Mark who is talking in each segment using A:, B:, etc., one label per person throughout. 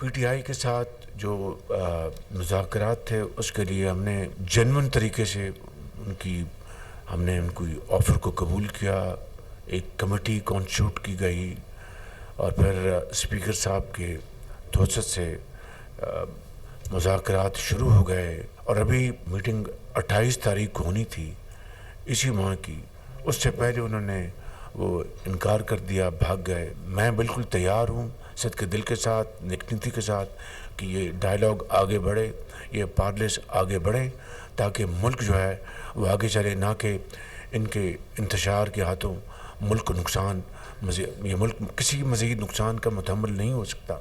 A: PTI के साथ जो मुज़ाकरात थे उसके लिए हमने जेन्युइन तरीके से हमने उनकी ऑफ़र को कबूल किया। एक कमेटी कॉन्स्टिट्यूट की गई और फिर स्पीकर साहब के तवज्जुह से मुज़ाकरात शुरू हो गए और अभी मीटिंग 28 तारीख को होनी थी इसी माह की। उससे पहले उन्होंने वो इनकार कर दिया, भाग गए। मैं बिल्कुल तैयार हूँ सदके दिल के साथ, नेकनीति के साथ कि ये डायलॉग आगे बढ़े, ये पार्लेस आगे बढ़े ताकि मुल्क जो है वो आगे चले, ना कि इनके इंतशार के हाथों मुल्क को नुकसान, ये मुल्क किसी मज़ीद नुकसान का मुतहम्मिल नहीं हो सकता।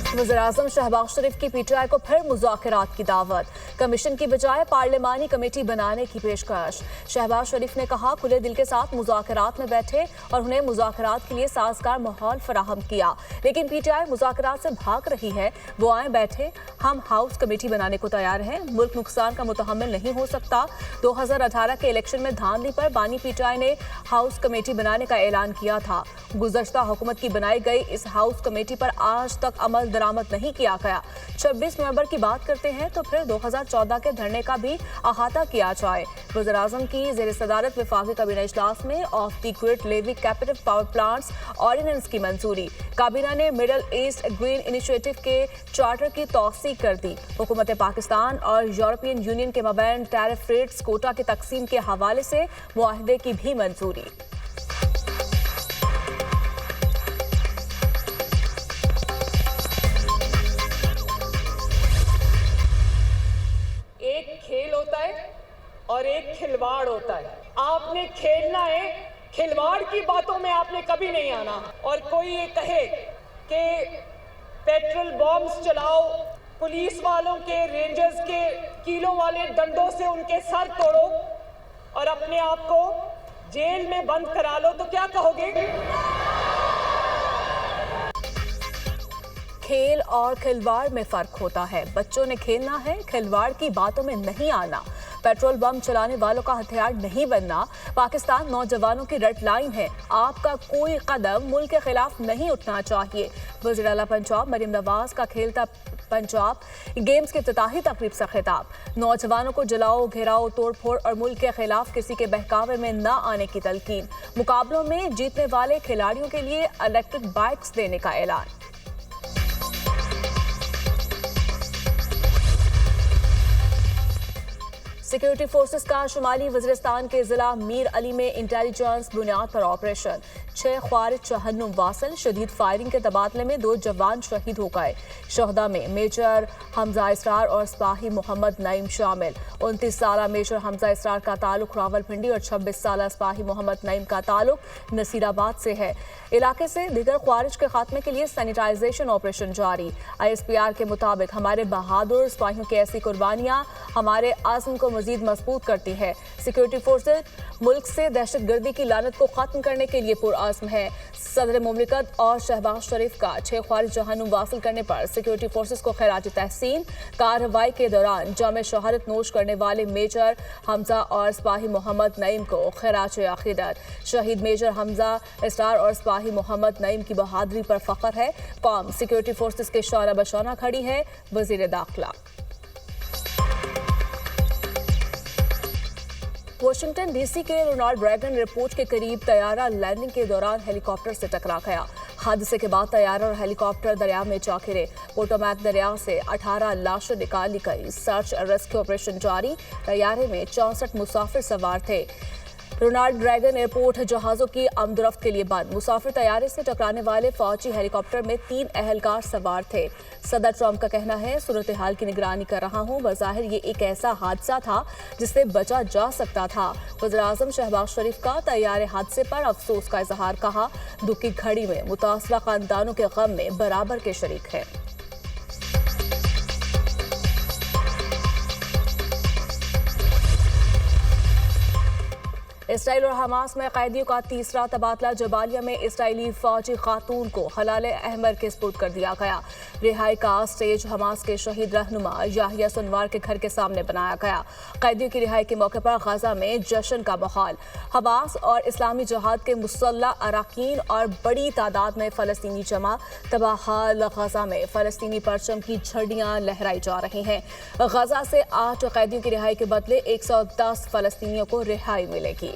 B: वज़ीर-ए-आज़म शहबाज शरीफ की पीटीआई को फिर मुज़ाकरात की दावत, कमीशन की बजाय पार्लिमानी कमेटी बनाने की पेशकश। शहबाज शरीफ ने कहा खुले दिल के साथ मुज़ाकरात में बैठे और उन्हें मुज़ाकरात के लिए साजगार माहौल फराहम किया, लेकिन पीटीआई मुज़ाकरात से भाग रही है। वो आए बैठे, हम हाउस कमेटी बनाने को तैयार हैं, मुल्क नुकसान का मुतहम्मिल नहीं हो सकता। 2018 के इलेक्शन में धांधली पर बानी पीटीआई ने हाउस कमेटी बनाने का ऐलान किया था। गुज़श्ता हुकूमत की बनाई गई इस हाउस कमेटी पर आज तक अमल दरामद नहीं किया गया। 26 नवंबर की बात करते हैं तो फिर 2014 के धरने का भी अहाता किया जाए। वज़ीर-ए-आज़म की ज़ेर सदारत वफाकी काबीना इजलास में off the grid levy captive power plants ordinance की मंजूरी। काबीना ने मिडल ईस्ट ग्रीन इनिशिएटिव के चार्टर की तौसीक कर दी। हुकूमत पाकिस्तान और यूरोपियन यूनियन के मबैन टैरिफ रेट्स कोटा की तकसीम के हवाले से मुआहदे की भी मंजूरी।
C: और एक खिलवाड़ होता है। आपने खेलना है, खिलवाड़ की बातों में आपने कभी नहीं आना। और कोई ये कहे कि पेट्रोल बॉम्ब्स चलाओ, पुलिस वालों के, रेंजर्स के कीलों वाले डंडों से उनके सर तोड़ो और अपने आप को जेल में बंद करा लो, तो क्या कहोगे?
B: खेल और खिलवाड़ में फर्क होता है। बच्चों ने खेलना है, खिलवाड़ की बातों में नहीं आना। पेट्रोल बम चलाने वालों का हथियार नहीं बनना। पाकिस्तान नौजवानों की रेड लाइन है। आपका कोई कदम मुल्क के खिलाफ नहीं उठना चाहिए। वज़ीर आला पंजाब मरीम नवाज का खेलता पंजाब गेम्स के इफ्तिताही तकरीब से खिताब। नौजवानों को जलाओ, घेराओ, तोड़फोड़ और मुल्क के खिलाफ किसी के बहकावे में न आने की तलकीन। मुकाबलों में जीतने वाले खिलाड़ियों के लिए इलेक्ट्रिक बाइक्स देने का ऐलान। सिक्योरिटी फोर्सेस का शुमाली वज़ीरिस्तान के जिला मीर अली में इंटेलिजेंस बुनियाद पर ऑपरेशन। 6 ख्वारिज जहन्नुम वासिल। शदीद फायरिंग के तबादले में 2 जवान शहीद हो गए। शहदा में मेजर हमजा इसरार और सिपाही मोहम्मद नईम शामिल। 29 साला मेजर हमजा इसरार का ताल्लुक रावलपिंडी और 26 साला सिपाही मोहम्मद नईम का ताल्लुक नसीराबाद से है। इलाके से दीगर ख्वारिज के खात्मे के लिए सैनिटाइजेशन ऑपरेशन जारी। ISPR के मुताबिक हमारे बहादुर सिपाहियों की ऐसी कुर्बानियां हमारे आज़म को मजीद मजबूत करती है। सिक्योरिटी फोर्सेज मुल्क से दहशतगर्दी की लानत को खत्म करने के लिए पुरआज़्म है। सदर मुमलिकत और शहबाज शरीफ का 6 ख्वारिज जहन्नुम वासिल करने पर सिक्योरिटी फोर्सेज को खैराज तहसीन। कार्रवाई के दौरान जाम शहादत नोश करने वाले मेजर हमजा और सिपाही मोहम्मद नईम को खैराज अकीदत। शहीद मेजर हमजा इसरार और सिपाही मोहम्मद नईम की बहादुरी पर फख्र है। कौम सिक्योरिटी फोर्सेज के शाना बशाना खड़ी है। वज़ीर दाखिला। वाशिंगटन डीसी के रोनाल्ड रेगन एयरपोर्ट के करीब तैयारा लैंडिंग के दौरान हेलीकॉप्टर से टकरा गया। हादसे के बाद तैयारा और हेलीकॉप्टर दरिया में जा गिरे। पोटोमैक दरिया से 18 लाशें निकाली गई। सर्च और रेस्क्यू ऑपरेशन जारी। तैयारे में 64 मुसाफिर सवार थे। रोनाल्ड रेगन एयरपोर्ट जहाज़ों की आमदरफ्त के लिए बंद। मुसाफिर तैयारे से टकराने वाले फौजी हेलीकॉप्टर में 3 अहलकार सवार थे। सदर ट्रंप का कहना है सूरत हाल की निगरानी कर रहा हूं। बज़ाहिर ये एक ऐसा हादसा था जिससे बचा जा सकता था। वज़ीर-ए-आज़म शहबाज शरीफ का तैयारे हादसे पर अफसोस का इजहार। कहा दुख की घड़ी में मुतासरा खानदानों के गम में बराबर के शरीक है। इसराइल और हमास में कैदियों का तीसरा तबादला। जबालिया में इसराइली फौजी खातून को हलाल अहमर के सुपुर्द कर दिया गया। रिहाई का स्टेज हमास के शहीद रहनुमा याहिया सिनवार के घर के सामने बनाया गया। कैदियों की रिहाई के मौके पर गजा में जश्न का माहौल। हमास और इस्लामी जिहाद के मुसल्ला अरकान और बड़ी तादाद में फलस्तीनी जमा। तबाहाल गजा में फलस्तीनी परचम की झंडियां लहराई जा रही हैं। गजा से 8 कैदियों की रिहाई के बदले 110 फलस्तीनियों को रिहाई मिलेगी।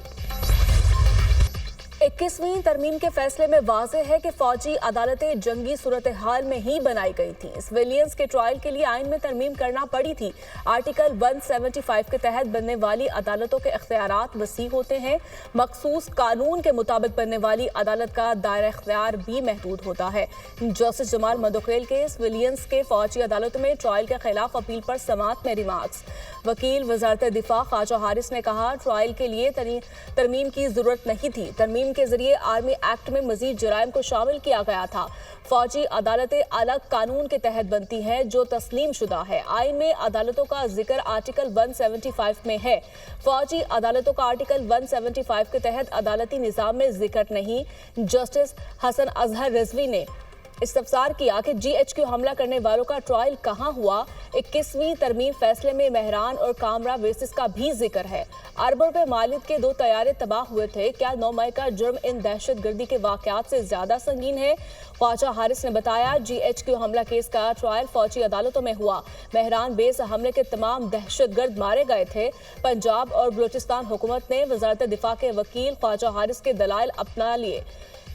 B: 21वीं तरमीम के फैसले में वाज़ेह है कि फौजी अदालतें जंगी सूरत हाल में ही बनाई गई थीं। सिविलियंस के ट्रायल के लिए आइन में तरमीम करना पड़ी थी। आर्टिकल 175 के तहत बनने वाली अदालतों के इख्तियारात वसी होते हैं। मखसूस कानून के मुताबिक बनने वाली अदालत का दायरा इख्तियार भी महदूद होता है। जस्टिस जमाल मदोखेल के सिविलियंस के फौजी अदालतों में ट्रायल के खिलाफ अपील पर समाअत में रिमार्क्स। वकील वजारत दिफा ख्वाजा हारिस ने कहा, ट्रायल के लिए तरमीम की जरूरत नहीं थी। तरमीम के जरिए आर्मी एक्ट में मजीद जुराइम को शामिल किया गया था। फौजी अदालतें अलग कानून के तहत बनती हैं जो तस्लीम शुदा है। आइन में अदालतों का जिक्र आर्टिकल 175 में है। फौजी अदालतों का आर्टिकल 175 के तहत अदालती निज़ाम में जिक्र नहीं। जस्टिस हसन अजहर रिजवी ने इस्तफसार किया कि GHQ हमला करने वालों का ट्रायल कहां हुआ। 21वीं तरमीम फैसले में मेहरान और कामरा बेसिस का भी जिक्र है। अरबों रुपए मालियत के 2 तैयारे तबाह हुए थे। क्या 9 मई का जुर्म इन दहशतगर्दी के वाकयात से ज्यादा संगीन है? ख्वाजा हारिस ने बताया, GHQ हमला केस का ट्रायल फौजी अदालतों में हुआ। मेहरान बेस हमले के तमाम दहशतगर्द मारे गए थे। पंजाब और बलूचिस्तान हुकूमत ने वजारत दिफा के वकील ख्वाजा हारिस के दलाइल अपना लिए।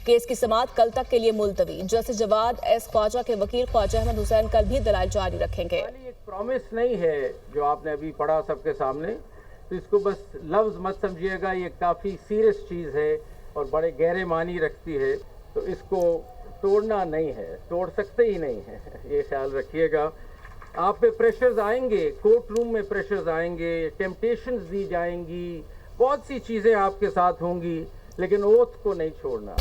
B: केस की समाअत कल तक के लिए मुलतवी। जस्टिस जवाद एस ख्वाजा के वकील ख्वाजा अहमद हुसैन कल भी दलाइल जारी रखेंगे।
D: एक प्रॉमिस नहीं है जो आपने अभी पढ़ा सबके सामने, तो इसको बस लफ्ज़ मत समझिएगा। ये काफ़ी सीरियस चीज़ है और बड़े गहरे मानी रखती है, तो इसको तोड़ना नहीं है, तोड़ सकते ही नहीं है, ये ख्याल रखिएगा। आप पे प्रेशर्स आएंगे, कोर्ट रूम में प्रेशर्स आएंगे, टेम्पटेशंस दी जाएंगी, बहुत सी चीज़ें आपके साथ होंगी, लेकिन ओथ को नहीं छोड़ना।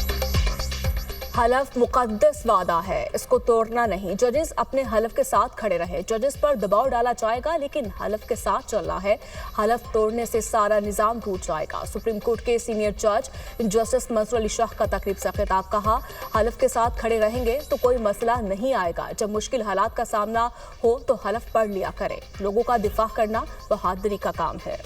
B: हलफ मुकद्दस वादा है, इसको तोड़ना नहीं। जजेस अपने हलफ के साथ खड़े रहे। जजेस पर दबाव डाला जाएगा, लेकिन हलफ के साथ चलना है। हलफ तोड़ने से सारा निजाम टूट जाएगा। सुप्रीम कोर्ट के सीनियर जज जस्टिस मंसूर अली शाह का तकरीब से खिताब। कहा, हलफ के साथ खड़े रहेंगे तो कोई मसला नहीं आएगा। जब मुश्किल हालात का सामना हो तो हलफ पढ़ लिया करें। लोगों का दिफा करना बहादुरी का काम है।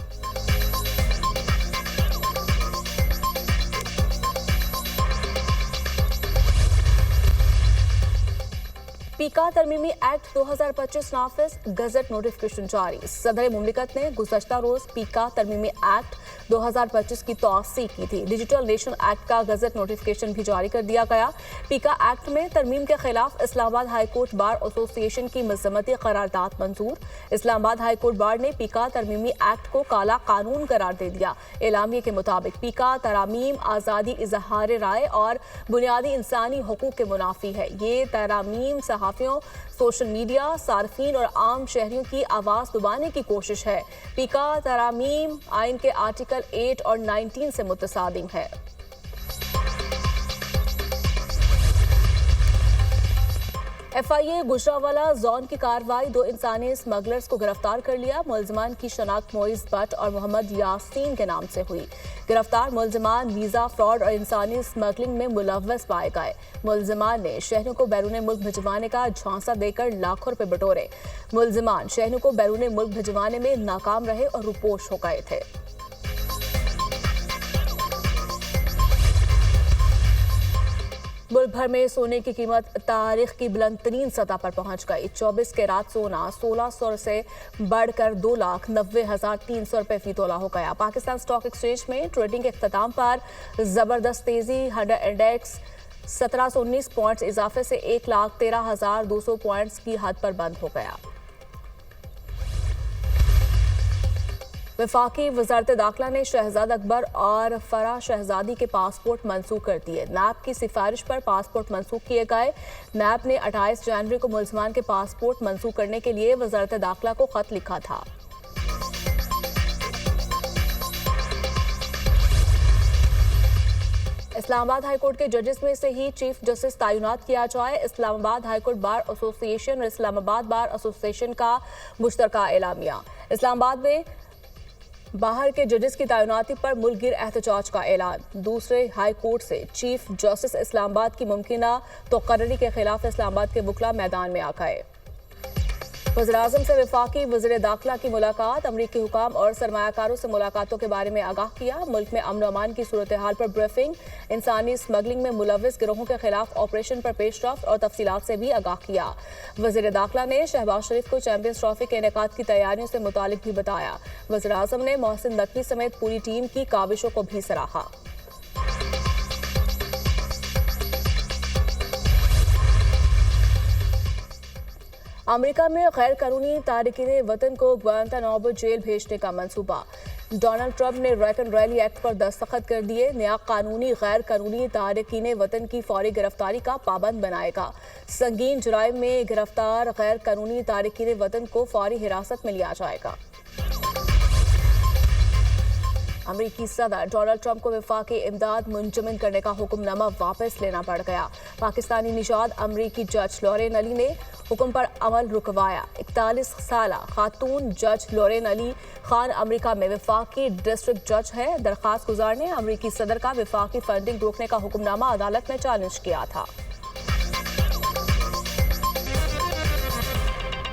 B: पीका तरमीमी एक्ट 2025 नाफिज, गजट नोटिफिकेशन जारी। सदर मुमलिकत ने गुज़श्ता रोज पीका तरमीमी एक्ट 2025 की तौसीक़ की थी। डिजिटल नेशन एक्ट का गजट नोटिफिकेशन भी जारी कर दिया गया। पीका एक्ट में तरमीम के खिलाफ Islamabad high court bar association की मजम्मती करारदाद मंजूर। इस्लामाबाद हाई कोर्ट बार ने पीका तरमीमी एक्ट को काला कानून करार दे दिया। एलामिया के मुताबिक पीका तरामीम आज़ादी इजहार राय और बुनियादी इंसानी हकूक़ के मुनाफी है। ये तरामीम सोशल मीडिया, सार्फिन और आम शहरियों की आवाज दबाने की कोशिश है। पीका तरामीम आइन के आर्टिकल 8 और 19 से मुतसादिम है। FIA गुजरावाला जोन की कार्रवाई, 2 इंसानी स्मगलर्स को गिरफ्तार कर लिया। मुलजमान की शनाख्त मोइज भट्ट और मोहम्मद यासीन के नाम से हुई। गिरफ्तार मुलजमान वीजा फ्रॉड और इंसानी स्मगलिंग में मुलव्वस पाए गए। मुलजमान ने शहरों को बैरून मुल्क भिजवाने का झांसा देकर लाखों रुपए बटोरे। मुलजमान शहरों को बैरून मुल्क भिजवाने में नाकाम रहे और रुपोश हो गए थे। मुल्क भर में सोने की कीमत तारीख की बुलंद तरीन सतह पर पहुंच गई। 24 कैरात सोना 1600 से बढ़कर 2,90,300 रुपए फी तोला हो गया। पाकिस्तान स्टॉक एक्सचेंज में ट्रेडिंग के इख्तिताम पर जबरदस्त तेजी। 100 इंडेक्स 1719 पॉइंट्स इजाफे से 1,13,200 पॉइंट्स की हद पर बंद हो गया। वफाकी वजारत दाखिला ने शहजाद अकबर और फराह शहजादी के पासपोर्ट मनसूख कर दिए। नैब की सिफारिश पर पासपोर्ट मनसूख किए गए। नैब ने 28 जनवरी को मुलजमान के पासपोर्ट मनसूख करने के लिए वजारत दाखिला को खत लिखा था। इस्लामाबाद हाईकोर्ट के जजेस में से ही चीफ जस्टिस तैनात किया जाए। इस्लामाबाद हाईकोर्ट बार एसोसिएशन और इस्लामाबाद बार एसोसिएशन का मुश्तरका एलामिया। इस्लामाबाद में बाहर के जजेस की तैनाती पर मुल्क गिर एहतजाज का ऐलान। दूसरे हाई कोर्ट से चीफ जस्टिस इस्लामाबाद की मुमकिना तकर्री के खिलाफ इस्लामाबाद के वकला मैदान में आ गए। वज़ीर-ए-आज़म से वफाकी वज़ीर दाखिला की मुलाकात। अमरीकी हुकाम और सरमायाकारों से मुलाकातों के बारे में आगाह किया। मुल्क में अमन अमान की सूरत हाल पर ब्रीफिंग। इंसानी स्मगलिंग में मुलविस गिरोहों के खिलाफ ऑपरेशन पर पेशरफ्त और तफसीलात से भी आगाह किया। वज़ीर दाखिला ने शहबाज शरीफ को चैंपियंस ट्रॉफी के इनेकाद की तैयारियों से मुतालिक भी बताया। वज़ीर-ए-आज़म ने मोहसिन नकवी समेत पूरी टीम की काविशों को भी सराहा। अमेरिका में गैर कानूनी तारकीन वतन को ग्वांतानामो जेल भेजने का मंसूबा। डोनाल्ड ट्रंप ने रैकन रैली एक्ट पर दस्तखत कर दिए। नया कानूनी गैर कानूनी तारकीन वतन की फौरी गिरफ्तारी का पाबंद बनाएगा। संगीन जुराइम में गिरफ्तार गैर कानूनी तारकीन वतन को फौरी हिरासत में लिया जाएगा। अमेरिकी सदर डोनाल्ड ट्रंप को वफाकी इमदाद मुंजमद करने का हुक्मनामा वापस लेना पड़ गया। पाकिस्तानी निजात अमेरिकी जज लॉरेन अली ने हुक्म पर अमल रुकवाया। 41 साल खातून जज लॉरेन अली खान अमेरिका में वफाकी डिस्ट्रिक्ट जज है। दरख्वास्त गुजार ने अमेरिकी सदर का वफाकी फंडिंग रोकने का हुक्मनामा अदालत में चैलेंज किया था।